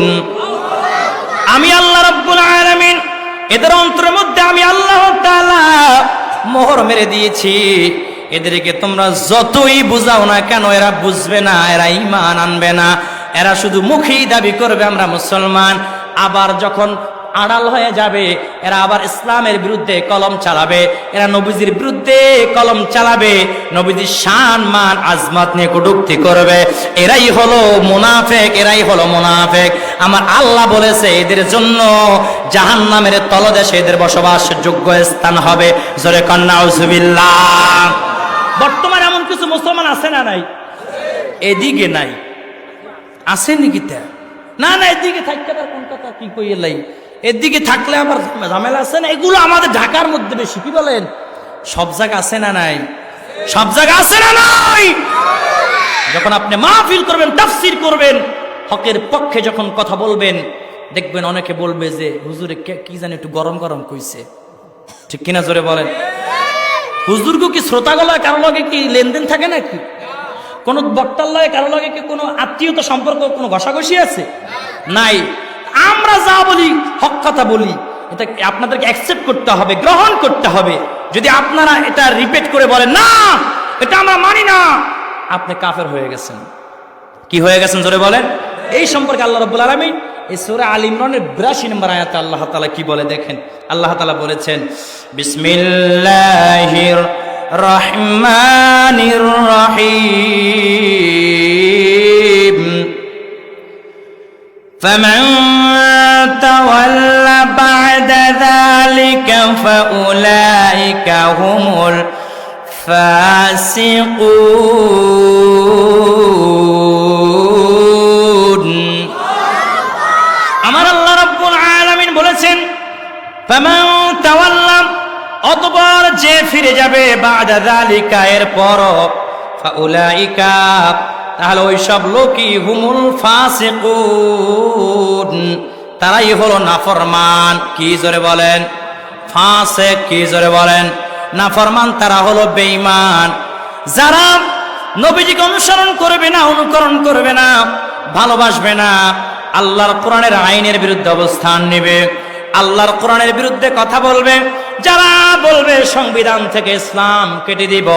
Speaker 1: আমি আল্লাহ রাব্বুল আলামিন এদের অন্তরের মধ্যে আমি আল্লাহ তাআলা মোহর মেরে দিয়েছি। এদেরকে তোমরা যতই বুঝাও না কেন এরা বুঝবে না, এরা ঈমান আনবে না, এরা শুধু মুখেই দাবি করবে আমরা মুসলমান, আবার যখন আড়াল হয়ে যাবে এরা আবার ইসলামের বিরুদ্ধে কলম চালাবে, এরা নবীজির বিরুদ্ধে কলম চালাবে, নবীজির শান মান আজমত নিয়ে কটূক্তি করবে। এরাই হলো মুনাফিক, এরাই হলো মুনাফিক। আমার আল্লাহ বলেছে এদের জন্য জাহান্নামের তলদেশে এদের বসবাসযোগ্য স্থান হবে। জোরে কন্যা নাউজুবিল্লাহ। বর্তমানে এমন কিছু মুসলমান আছে না নাই? এদিকে নাই, আছে নাকি? না না, এদিকে থাকতে পার কোন কথা কি কইলাই, এদিকে থাকলে আবার ঝামেলা আছে না। এগুলো আমাদের ঢাকার মধ্যে বেশি, কি বলেন? সব জায়গা আছে না নাই? সব জায়গা আছে না নাই? যখন আপনি মাহফিল করবেন, তাফসীর করবেন, হকের পক্ষে যখন কথা বলবেন, দেখবেন অনেকে বলবে যে হুজুরে কি জানি একটু গরম গরম কইছে, ঠিক কিনা জোরে বলেন? হুজুরকে কি শ্রোতাগলায় কারো লগে কি লেনদেন থাকে নাকি? কোন বক্তার লগে কারো লগে কি কোনো আত্মীয়তা সম্পর্ক, কোনো ঘষাঘষি আছে? নাই। আমরা যা বলি হক কথা বলি, এটা আপনাদেরকে অ্যাকসেপ্ট করতে হবে, গ্রহণ করতে হবে। যদি আপনারা এটা রিপিট করে বলেন না এটা আমরা মানি না, আপনি কাফের হয়ে গেছেন। কি হয়ে গেছেন জোরে বলেন? এই সম্পর্কে আল্লাহ রাব্বুল আলামিন এই সূরা আল ইমরানের 82 নম্বর আয়াতে আল্লাহ তাআলা কি বলে দেখেন। আল্লাহ তাআলা বলেছেন, বিসমিল্লাহির রহমানির রহিম, ফামান তাওয়াল্লা বা'দা যালিকা ফাউলাইকা হুমুল ফাসিকুন। আমার আল্লাহ রাব্বুল আলামিন বলেছেন, ফামান তাওয়াল্লা, অতঃপর যে ফিরে যাবে, বা'দা যালিকা, এর পর, ফাউলাইকা, তাহলে ওই সব লোকই হুমুল ফাসিকুন, তারাই হলো নাফরমান। কি জোরে বলেন? ফাসিক। কি জোরে বলেন? নাফরমান, তারা হলো বেঈমান। যারা নবীজিকে অনুসরণ করবে না, অনুকরণ করবে না, ভালোবাসবে না, আল্লাহর কোরআনের আইনের বিরুদ্ধে অবস্থান নেবে, আল্লাহর কোরআনের বিরুদ্ধে কথা বলবে, যারা বলবে সংবিধান থেকে ইসলাম কেটে দিব,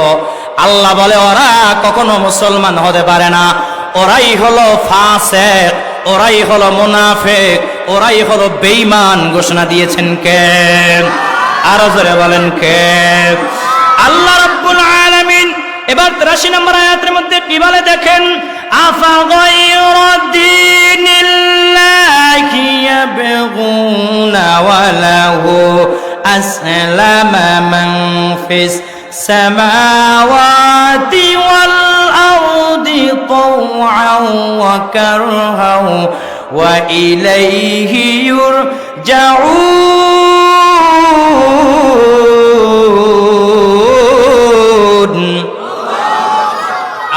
Speaker 1: আল্লাহ বলে ওরা কখনো মুসলমান হতে পারে না। ওরাই হলো ফাসিক, ওরাই হলো মুনাফিক, ওরাই হলো বেঈমান ঘোষণা দিয়েছেন কে? আরো জোরে বলেন কে? আল্লাহ রাব্বুল আলামিন এবার 83 নম্বর আয়াতের মধ্যে কি বলে দেখেন, আফা গায়রা দীনিল্লাহি ইয়াবগুনা ওয়া লাহু আসলামা মান ফিস সামাওয়াতি ওয়াল আরদি তাওআন ওয়া কারহান ওয়া ইলাইহি ইউরজাউন।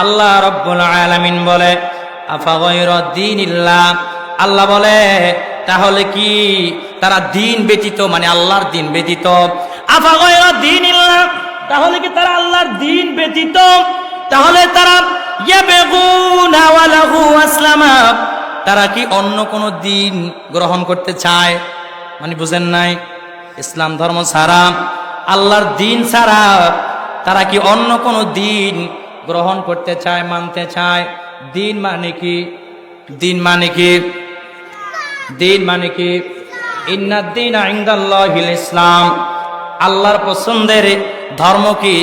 Speaker 1: আল্লাহ রাব্বুল আলামিন বলে, আফা গায়রা দীনিল্লাহ, আল্লাহ বলে তাহলে কি তারা দিন ব্যতীত, মানে আল্লাহর দিন ব্যতীত, আফা গায়রা দীনিল্লাহ, তাহলে কি তারা আল্লাহর দিন ব্যতীত, তাহলে তারা ইয়াবগুনা ওয়া লাহু আসলামা, তারা কি অন্য কোন দিন গ্রহণ করতে চায়? মানে বুঝেন নাই? ইসলাম ধর্ম ছাড়া, আল্লাহর দিন ছাড়া তারা কি অন্য কোন দিন গ্রহণ করতে চায়, মানতে চায়? দিন মানে কি? দিন মানে কি? দিন মানে কি? ইন্নাদ দীনা ইনদাল্লাহিল ইসলাম, আল্লাহর পছন্দের ধর্ম কি?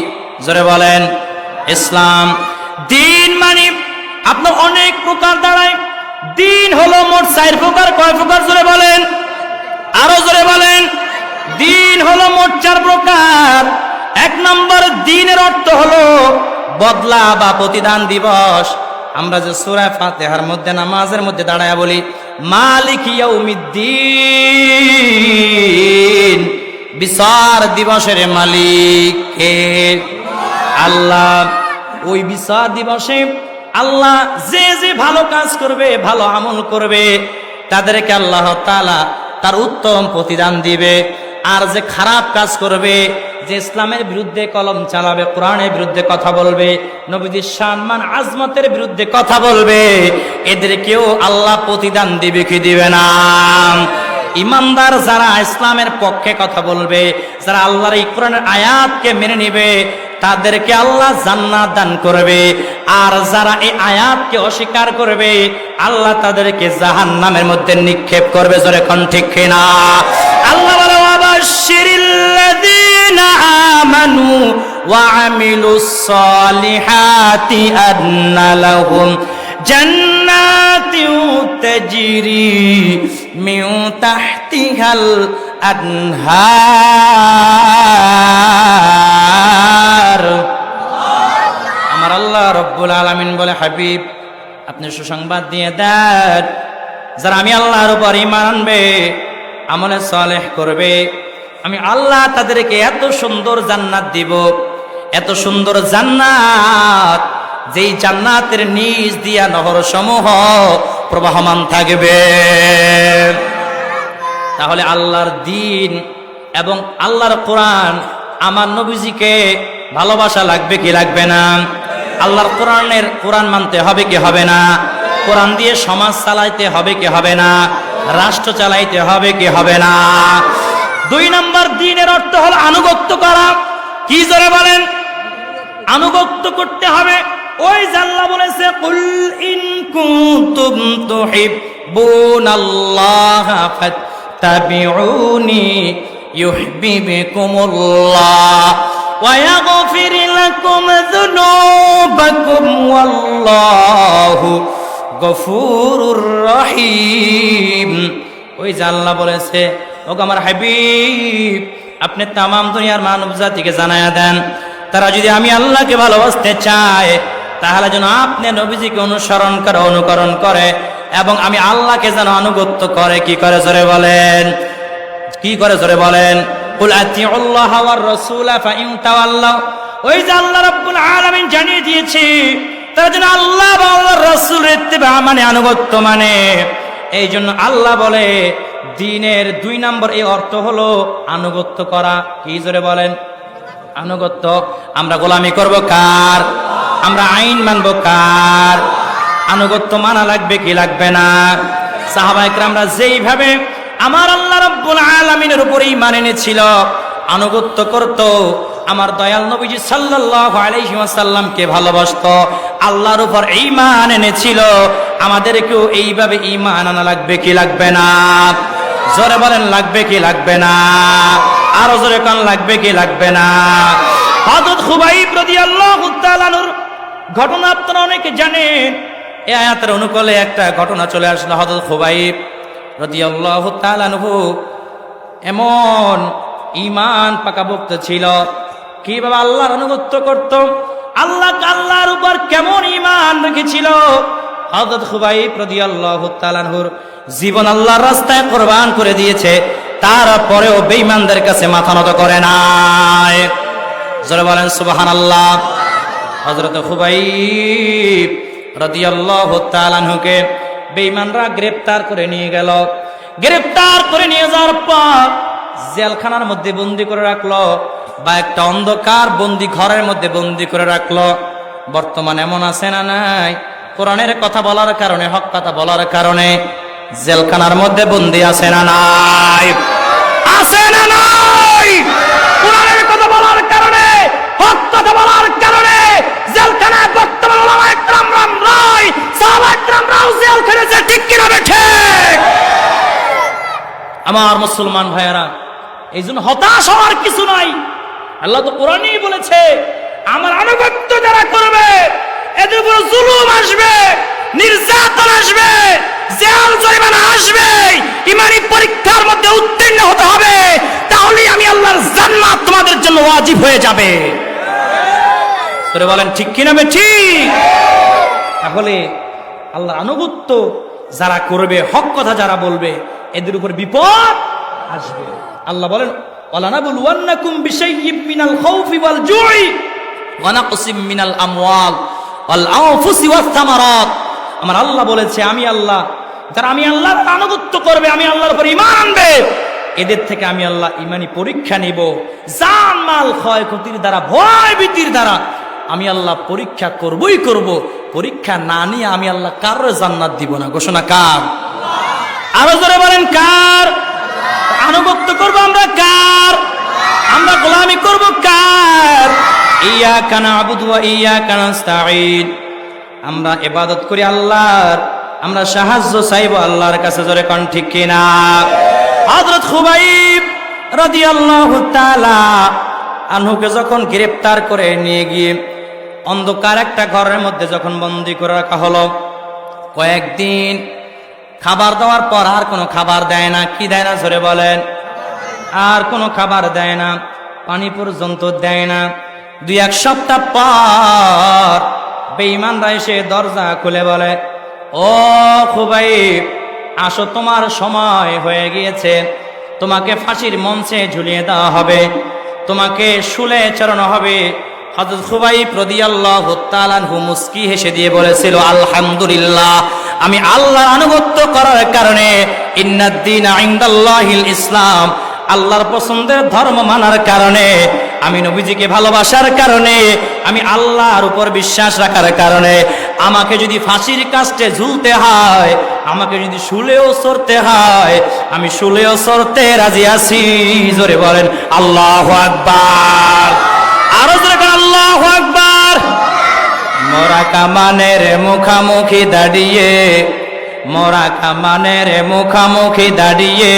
Speaker 1: জোরে বলেন ইসলাম। দিন মানে আপনার অনেক প্রকার দাঁড়ায়। দিন হলো মোট 4 প্রকার। কয় প্রকার জোরে বলেন? আরো জোরে বলেন। দিন হলো মোট 4 প্রকার। এক নম্বর দিনের অর্থ হলো বদলা বা প্রতিদান দিবস। আমরা যে সূরা ফাতিহার মধ্যে নামাজের মধ্যে দাঁড়ায়া বলি মালিক ইয়াউমিদ্দিন, বিচার দিবসের মালিক কে? আল্লাহ। ওই বিচার দিবসে আল্লাহ যে যে ভালো কাজ করবে, ভালো আমল করবে, তাদেরকে আল্লাহ তাআলা তার উত্তম প্রতিদান দিবে। আর যে খারাপ কাজ করবে, যে ইসলামের বিরুদ্ধে কলম চালাবে, কোরআনের বিরুদ্ধে কথা বলবে, নবীজির সম্মান আজমতের বিরুদ্ধে কথা বলবে, এদেরকেও আল্লাহ প্রতিদান দিবে কি দিবে না? ইমানদার যারা ইসলামের পক্ষে কথা বলবে, যারা আল্লাহর এই কোরআনের আয়াতকে মেনে নেবে, তাদেরকে আল্লাহ জান্নাত দান করবে। আর যারা এই আয়াতকে অস্বীকার করবে, আল্লাহ তাদেরকে জাহান্নামের মধ্যে নিক্ষেপ করবে। জোরে কোন ঠিক কিনা? আল্লাহ বলে ওয়াবাশশিরিল্লাযীনা আমানু ওয়া আমিলুস সালিহাতি আন্না লাহুম জান্নাতিন তাজরি মিন তাহতিহাল আনহার। আমার আল্লাহ রব্বুল আলামিন বলে, হাবিব আপনি সুসংবাদ দিয়ে দেন, যারা আমি আল্লাহর উপর ঈমান আনবে, আমলে সালেহ করবে, আমি আল্লাহ তাদেরকে এত সুন্দর জান্নাত দিব, এত সুন্দর জান্নাত, যেই জান্নাতের নিচ দিয়া নহর সমূহ প্রবাহমান থাকবে। তাহলে আল্লাহর দ্বীন এবং আল্লাহর কোরআন, আমার নবীজিকে ভালোবাসা লাগবে কি লাগবে না? আল্লাহর কোরআন মানতে হবে কি হবে না? কোরআন দিয়ে সমাজ চালাইতে হবে কি হবে না? রাষ্ট্র চালাইতে হবে কি হবে না? 2 নম্বর দ্বীনের অর্থ হলো আনুগত্য করা। কি জোরে বলেন? আনুগত্য করতে হবে। ওই যে আল্লাহ বলেছে কুল ইন কুনতুম তুহিব্বুনাল্লাহ ফাত্তাবিউনি ইউহিব্বুকুমুল্লাহ ওয়া ইয়াগফির লাকুম যুনুবাকুম ওয়াল্লাহু গফুরুর রহিম। ওই যে আল্লাহ বলেছে, ওগো আমার হাবিব, আপনি তামাম দুনিয়ার মানব জাতিকে জানায়া দেন, তারা যদি আমি আল্লাহকে ভালোবাসতে চায়, তাহলে যেন আপনি নবীজিকে অনুকরণ করে এবং আমি আল্লাহকে যেন আনুগত্য করে। কি করে জোরে বলেন? কি করে জোরে বলেন? কুল আতিউল্লাহ ওয়ার রাসূলা ফাইন তাওয়াল্লাউ। ওই যে আল্লাহ রাব্বুল আলামিন জানিয়ে দিয়েছে, তারা যেন আল্লাহ এবং আল্লাহর রাসূলের ইত্তিবা মানে আনুগত্য মানে। এই জন্য আল্লাহ বলে দ্বীনের 2 নম্বর এই অর্থ হলো আনুগত্য করা। কি জোরে বলেন? আনুগত্য। আমরা গোলামি করব কার? আমরা আইন মানব কার? আনুগত্য মানা লাগবে কি লাগবে না? সাহাবায়ে কেরামরা যেইভাবে আমার আল্লাহ রাব্বুল আলামিনের উপর ঈমান এনেছিল, আনুগত্য করত, আমার দয়াল নবীজি সাল্লাল্লাহু আলাইহি ওয়াসাল্লামকে ভালোবাসতো, আল্লাহর উপর ঈমান এনেছিল, আমাদেরকেও এইভাবে ঈমান আনা লাগবে কি লাগবে না? জোরে বলেন লাগবে কি লাগবে না? আরো জোরে কান লাগবে কি লাগবে না? হযরত খুবাইব রাদিয়াল্লাহু তাআলা আনহুর ঘটনা আপনারা অনেকে জানেন। এই আয়াতের অনুকূলে একটা ঘটনা চলে আসলো। হযরত খুবাইব রাদিয়াল্লাহু তাআলা আনহু এমন ঈমান পাকাপোক্ত ছিল, কিভাবে আল্লাহর আনুগত্য করত, আল্লাহর উপর কেমন ঈমান রেখেছিল। হযরত খুবাইব রাদিয়াল্লাহু তাআলা আনহুর জীবন আল্লাহর রাস্তায় কুরবান করে দিয়েছে, তারপরেও বেঈমানদের কাছে মাথা নত করে নাই। জোরে বলেন সুবহানাল্লাহ। হযরত খুবাইব রাদিয়াল্লাহু তাআলা আনহুকে বেঈমানরা গ্রেফতার করে নিয়ে গেল। গ্রেফতার করে নিয়ে যাওয়ার পর জেলখানার মধ্যে বন্দী করে রাখলো, বা একটা অন্ধকার বন্দী ঘরের মধ্যে বন্দী করে রাখলো। বর্তমান এমন আছে না নাই? কোরআনের কথা বলার কারণে, হক কথা বলার কারণে জেলখানার মধ্যে বন্দী আছে না নাই? আছে না নাই? কোরআনের কথা বলার কারণে, হক কথা বলার কারণে জেলখানায় বর্তমান ওলামায়ে কেরাম রায় সাহাবায়ে কেরামরাও জেল খেটেছে। ঠিক কিনা বেঠে? আমার মুসলমান ভাইয়েরা, এই জন্য হতাশ হওয়ার কিছু নাই। আল্লাহ তো কোরআনেই বলেছে, আমার আনুগত্য যারা করবে এদের উপর জুলুম আসবে, নির্যাতন আসবে, জেল জরিমানা আসবে, ইমানি পরীক্ষার মধ্যে উত্তীর্ণ হতে হবে, তাহলেই আমি আল্লাহর জান্নাত তোমাদের আমাদের জন্য ওয়াজিব হয়ে যাবে। বলেন ঠিক কিনা ঠিক? তাহলে আল্লাহর আনুগত্য যারা করবে, হক কথা যারা বলবে, এদের উপর বিপদ আসবে। আল্লাহ বলেন ওয়ালানাবলুওয়ান্নাকুম বিশাইয়্যিম মিনাল খাউফি ওয়াল জুই ওয়া নাকসিম মিনাল আমওয়াল ওয়াল আনফুসি ওয়াস সামারাত। আমার আল্লাহ বলেছে, আমি আল্লাহ, যারা আমি আল্লাহর আনুগত্য করবে, আমি আল্লাহর উপর ঈমান আনবে, এদের থেকে আমি আল্লাহ ঈমানি পরীক্ষা নিব। জান মাল ক্ষয়ক্ষতির দ্বারা, ভয় ভীতির দ্বারা আমি আল্লাহ পরীক্ষা করবই করব। পরীক্ষা না নিয়ে আমি আল্লাহ কারোর জান্নাত দিব না। ঘোষণা কার? আরো জোরে বলেন কার? আনুগত্য করব আমরা কার? আমরা গোলামি করব কার? ইয়াকা না'বুদু ওয়া ইয়াকা নাস্তাঈন। আমরা ইবাদত করি আল্লাহর, আমরা সাহায্য চাইব আল্লাহর কাছে। জোরে কোন ঠিক কিনা? হযরত খুবাইব রাদিয়াল্লাহু তাআলা আনহুকে যখন গ্রেফতার করে নিয়ে গিয়ে অন্ধকার একটা ঘরের মধ্যে যখন বন্দী করে রাখা হলো, কয়েকদিন খাবার দেওয়ার পর আর কোনো খাবার দেয় না। কি দেয় না? জোরে বলেন। আর কোনো খাবার দেয় না, পানি পর্যন্ত দেয় না। 2-1 সপ্তাহ পর বেঈমানরা এসে দরজা খুলে বলে, ও খুবাইব, আসো, তোমার সময় হয়ে গিয়েছে, তোমাকে ফাঁসির মঞ্চে ঝুলিয়ে দেওয়া হবে, তোমাকে শুলে চড়ানো হবে। হযরত খুবাইব রাদিয়াল্লাহু তাআলা আনহু মুস্কি হেসে দিয়ে বলেছিল, আলহামদুলিল্লাহ, আমি আল্লাহর আনুগত্য করার কারণে, ইন্নাদ-দীনা ইনদাল্লাহিল ইসলাম, আল্লাহর পছন্দের ধর্ম মানার কারণে, আমি নবীজিকে ভালোবাসার কারণে, আমি আল্লাহর উপর বিশ্বাস রাখার কারণে, আমাকে যদি ফাঁসির কাস্টে ঝুলতে হয়, আমাকে যদি শুলেও চড়তে হয়, আমি শুলেও চড়তে রাজি আছি। জোরে বলেন আল্লাহু আকবার। আরো জোরে বলেন আল্লাহু আকবার। মোরা কামানের মুখামুখি দাঁড়িয়ে, মোরা কামানের মুখামুখি দাঁড়িয়ে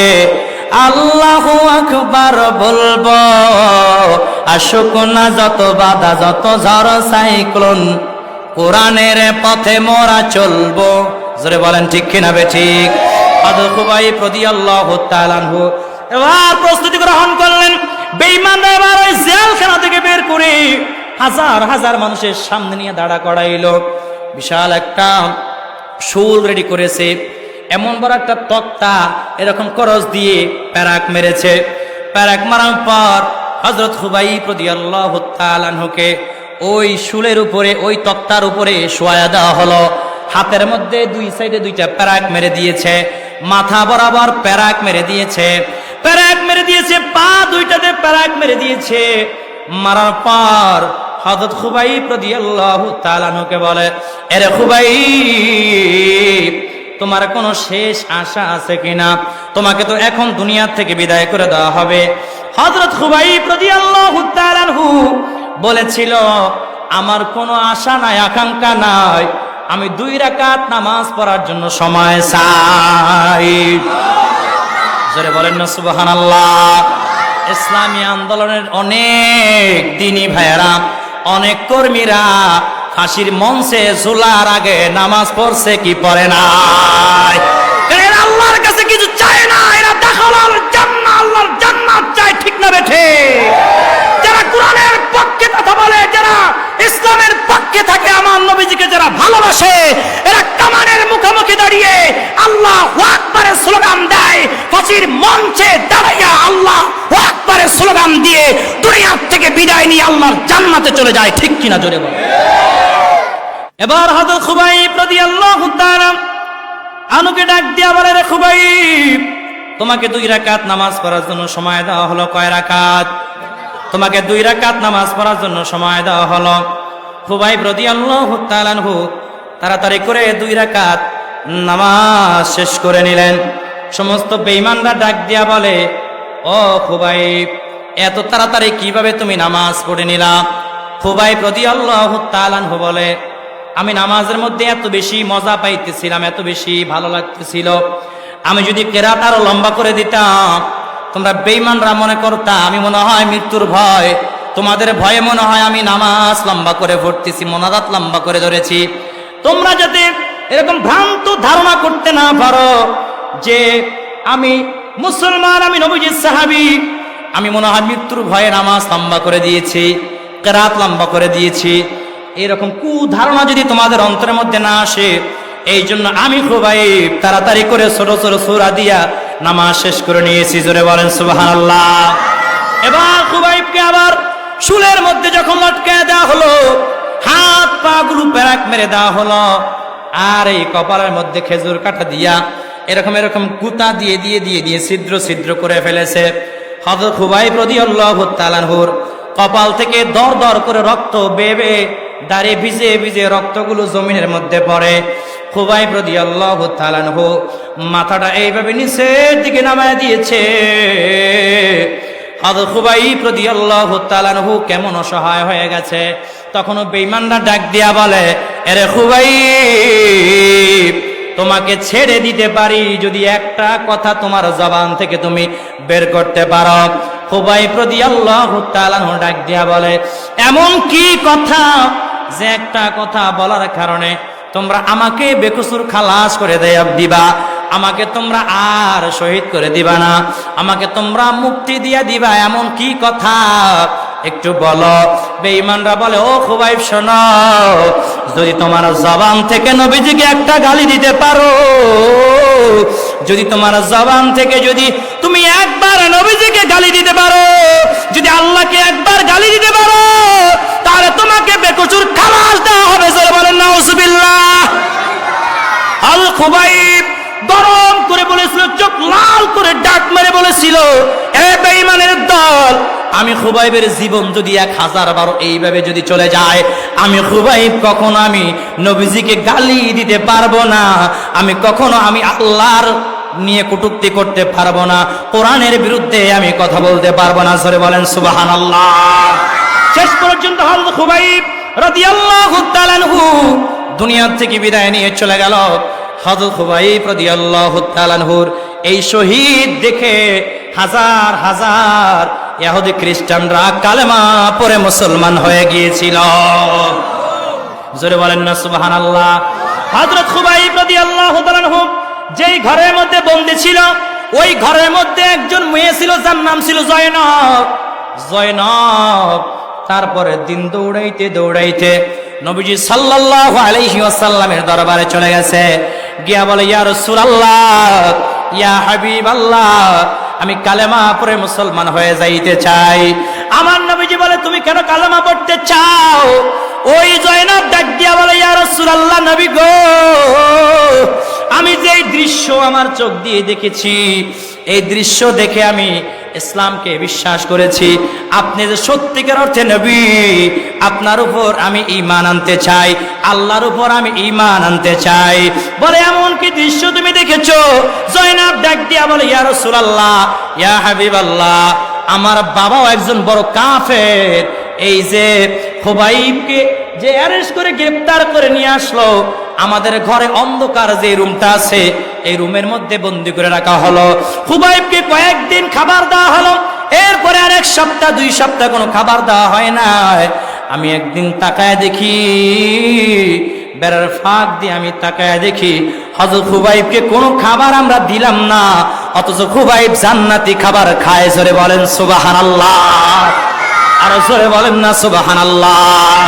Speaker 1: আল্লাহু আকবার বলবো, আসুক না যত বাধা, যত ঝড় সাইক্লোন, কোরআনের পথে মোরা চলবো। জোরে বলেন ঠিক কিনা ঠিক? হযরত খুবাইব রাদিয়াল্লাহু তাআলা আনহু এবার প্রস্তুতি গ্রহণ করলেন। বেঈমানরা এবার ওই জেলখানা থেকে বের করে হাজার হাজার মানুষের সামনে নিয়ে দাঁড়া করাইলো। বিশাল একটা শুল রেডি করেছে, এমন বড় একটা তক্তা, এরকম করস দিয়ে প্যারাক মেরেছে। প্যারাক মারার পর হযরত খুবাইব রাদিয়াল্লাহু তাআলা আনহুকে ওই শুলের উপরে, ওই তক্তার উপরে শোয়া দেওয়া হলো। হাতের মধ্যে 2 সাইডে 2টা প্যারাক মেরে দিয়েছে, মাথা বরাবর প্যারাক মেরে দিয়েছে, প্যারাক মেরে দিয়েছে, পা 2টাতে প্যারাক মেরে দিয়েছে। মারার পর হযরত খুবাইব রাদিয়াল্লাহু তাআলা আনহুকে বলে, এরে খুবাইব, তোমার কোনো শেষ আশা আছে কিনা? তোমাকে তো এখন দুনিয়া থেকে বিদায় করে দেওয়া হবে। হযরত খুবাইব রাদিয়াল্লাহু তাআলা আনহু বলেছিল, আমার কোনো আশা নাই, আকাঙ্ক্ষা নাই, আমি 2 রাকাত নামাজ পড়ার জন্য সময় চাই। জোরে বলেন না সুবহানাল্লাহ। ইসলামী আন্দোলনের অনেক দিনী ভাইয়েরা, অনেক কর্মীরা ফাঁসির মঞ্চে ঝুলার আগে নামাজ পড়ছে কি পড়ে নাই? এরা আল্লাহর কাছে কিছু চায় না, এরা দাখালাল জান্নাহ, আল্লাহর জান্নাত চায়। ঠিক না বেঠে? যারা কোরআনের পক্ষে কথা বলে, যারা ইসলামের পক্ষে থাকে, আমার নবীজিকে যারা ভালোবাসে, এরা কামানের মুখোমুখি দাঁড়িয়ে আল্লাহু আকবারের স্লোগান দেয়, ফাঁসির মঞ্চে দাঁড়াইয়া আল্লাহু আকবারের স্লোগান দিয়ে দুনিয়া থেকে বিদায় নিয়ে আল্লাহর জান্নাতে চলে যায়। ঠিক কিনা? জোরে বল। এবার হযরত খুবাইব রাদিয়াল্লাহু তাআলা আনুকে ডাক দিয়া বলে, রে খুবাইব, তোমাকে 2 রাকাত নামাজ পড়ার জন্য সময় দেওয়া হলো। কয় রাকাত? তোমাকে 2 রাকাত নামাজ পড়ার জন্য সময় দেওয়া হলো। খুবাইব রাদিয়াল্লাহু তাআলা আনহু তাড়াতাড়ি করে 2 রাকাত নামাজ শেষ করে নিলেন। সমস্ত বেঈমানরা ডাক দিয়া বলে, ও খুবাইব, এত তাড়াতাড়ি কিভাবে তুমি নামাজ পড়ে নিলা? খুবাইব রাদিয়াল্লাহু তাআলা আনহু বলে, আমি নামাজের মধ্যে এত বেশি মজা পাইতেছিলাম, এত বেশি ভালো লাগতেছিল, আমি যদি কেরাত আরো লম্বা করে দিতাম, তোমরা বেঈমানরা মনে করতা আমি মনে হয় মৃত্যুর ভয়, তোমাদের ভয়ে মনে হয় আমি নামাজ লম্বা করে পড়তেছি, মোনাজাত লম্বা করে ধরেছি। তোমরা যাতে এরকম ভ্রান্ত ধারণা করতে না পারো যে আমি মুসলমান, আমি নবীজির সাহাবী, আমি মনে হয় মৃত্যুর ভয়ে নামাজ লম্বা করে দিয়েছি, কেরাত লম্বা করে দিয়েছি, এরকম কুধারণা যদি তোমাদের অন্তরের মধ্যে না আসে, এই জন্য আমি খুবাইব তাড়াতাড়ি করে ছোট ছোট সূরা দিয়া নামাজ শেষ করে নিয়েছি। জোরে বলেন সুবহানাল্লাহ। এবার খুবাইবকে আবার শুলের মধ্যে যখন লটকায় দেওয়া হলো, হাত পা গুলো প্যারাক মেরে দেওয়া হলো, আর এই কপালের মধ্যে খেজুর কাটা দিয়া এরকম এরকম কুতা দিয়ে দিয়ে দিয়ে দিয়ে ছিদ্র ছিদ্র করে ফেলেছে। হযরত খুবাইব রাদিয়াল্লাহু তাআলা আনহুর কপাল থেকে দর দর করে রক্ত বেবে দাঁড়ে ভিজে ভিজে রক্তগুলো জমিনের মধ্যে পড়ে। খুবাইব রাদিয়াল্লাহু তাআলা আনহু মাথাটা এইভাবে নিচের দিকে নামায় দিয়েছে। হযরত খুবাইব রাদিয়াল্লাহু তাআলা আনহু কেমন অসহায় হয়ে গেছে। তখনও বেঈমানরা ডাক দিয়া বলে, আরে খুবাইব, তোমাকে ছেড়ে দিতে পারি যদি একটা কথা তোমার জবান থেকে তুমি বের করতে পারো। খুবাইব রাদিয়াল্লাহু তাআলা আনহু ডাক দিয়া বলে, এমন কি কথা যে একটা কথা বলার কারণে তোমরা আমাকে বেকসুর খালাস করে দিবা, আমাকে তোমরা আর শহীদ করে দিবা না, আমাকে তোমরা মুক্তি দিয়া দিবা, এমন কি কথা একটু বলো। বেঈমানরা বলে, ও খুবাইব শোনো, যদি তোমার জবান থেকে নবীজিকে একটা গালি দিতে পারো, যদি তোমার জবান থেকে যদি তুমি একবার নবীজিকে গালি দিতে পারো, যদি আল্লাহকে একবার গালি দিতে পারো, তাহলে তোমাকে বেকসুর খালাস দেওয়া হবে। জোরে বলেন নাউজুবিল্লাহ। আল খুবাইব গরম করে বলেছিল, চোখ লাল করে ডাক মেরে বলেছিল, এ বেঈমানের দল, আমি খুবাইবের জীবন যদি 1000 বার এইভাবে যদি চলে যায়, আমি খুবাইব কখনো আমি নবীজিকে গালি দিতে পারবো না, আমি কখনো আমি আল্লাহর নিয়ে কটূক্তি করতে পারবো না, কোরআনের বিরুদ্ধে আমি কথা বলতে পারবো না। জোরে বলেন সুবহানাল্লাহ। শেষ পর্যন্ত হযরত খুবাইব রাদিয়াল্লাহু তাআলা আনহু দুনিয়া থেকে বিদায় নিয়ে চলে গেল। হযরত খুবাইব রাদিয়াল্লাহু তাআলা আনহুর এই শহীদ দেখে হাজার হাজার ইহুদি খ্রিস্টানরা কালেমা পড়ে মুসলমান হয়ে গিয়েছিল। জোরে বলেন না সুবহানাল্লাহ। হযরত খুবাইব রাদিয়াল্লাহু তাআলা আনহু যেই ঘরের মধ্যে বন্দী ছিল, ওই ঘরের মধ্যে একজন মেয়ে ছিল, যার নাম ছিল জয়নব। জয়নব তারপরে দিন দৌড়াইতে দৌড়াইতে নবীজি সাল্লাল্লাহু আলাইহি ওয়াসাল্লামের দরবারে চলে গেছে। গিয়া বলে, ইয়া রাসূলুল্লাহ, ইয়া হাবিবাল্লাহ, আমি কালেমা পড়ে মুসলমান হয়ে যাইতে চাই। আমার নবীজি বলে, তুমি কেন কালেমা পড়তে চাও? ওই জয়নব ডাক দিয়া বলে, ইয়া রাসূলুল্লাহ, নবী গো, আমি যে দৃশ্য আমার চোখ দিয়ে দেখেছি, এই দৃশ্য দেখে আমি ইসলামকে বিশ্বাস করেছি। আপনি যে সত্যিকার অর্থে নবী, আপনার উপর আমি ঈমান আনতে চাই, আল্লাহর উপর আমি ঈমান আনতে চাই। বলে, এমন কি দৃশ্য তুমি দেখেছো? জয়নব ডাক দিয়া বলে, ইয়া রাসূলুল্লাহ, ইয়া হাবিবাল্লাহ, আমার বাবাও একজন বড় কাফের। এই যে খুবাইবকে যে অ্যারেস্ট করে গ্রেফতার করে নিয়ে আসলো, আমাদের ঘরে অন্ধকার যে রুমটা আছে, এই রুমের মধ্যে বন্দী করে রাখা হলো। খুবাইবকে কয়েকদিন খাবার দেওয়া হলো, এরপরে আর 1 সপ্তাহ 2 সপ্তাহ কোনো খাবার দেওয়া হয় না। আমি একদিন তাকায় দেখি, বেড়ার ফাঁক দিয়ে আমি তাকায় দেখি, হযরত খুবাইবকে কোনো খাবার আমরা দিলাম না, অথচ খুবাইব জান্নাতি খাবার খায়। জোরে বলেন সুবহানাল্লাহ। আর জোরে বলেন না সুবহানাল্লাহ।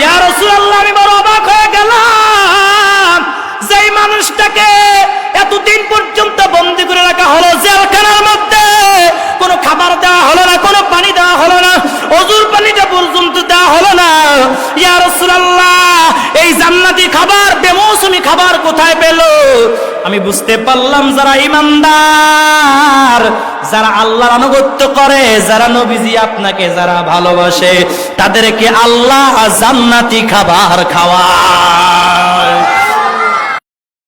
Speaker 1: ইয়া রাসূলুল্লাহ, আমি বড় অবাক হয়ে গেলাম, যেই মানুষটাকে এতদিন পর্যন্ত বন্দী করে রাখা হলো জেলখানার মধ্যে, কোনো খাবার দেওয়া হলো না, কোনো পানি দেওয়া হলো না, ওযুর পানিটা পর্যন্ত দেওয়া হলো না। ইয়া রাসূলুল্লাহ, এই জান্নাতি খাবার, বেমৌসুমি খাবার কোথায় পেল? আমি বুঝতে পারলাম, যারা ঈমানদার, যারা আল্লাহর আনুগত্য করে, যারা নবীজি আপনাকে যারা ভালোবাসে, তাদেরকে আল্লাহ জান্নাতি খাবার খাওয়ায়।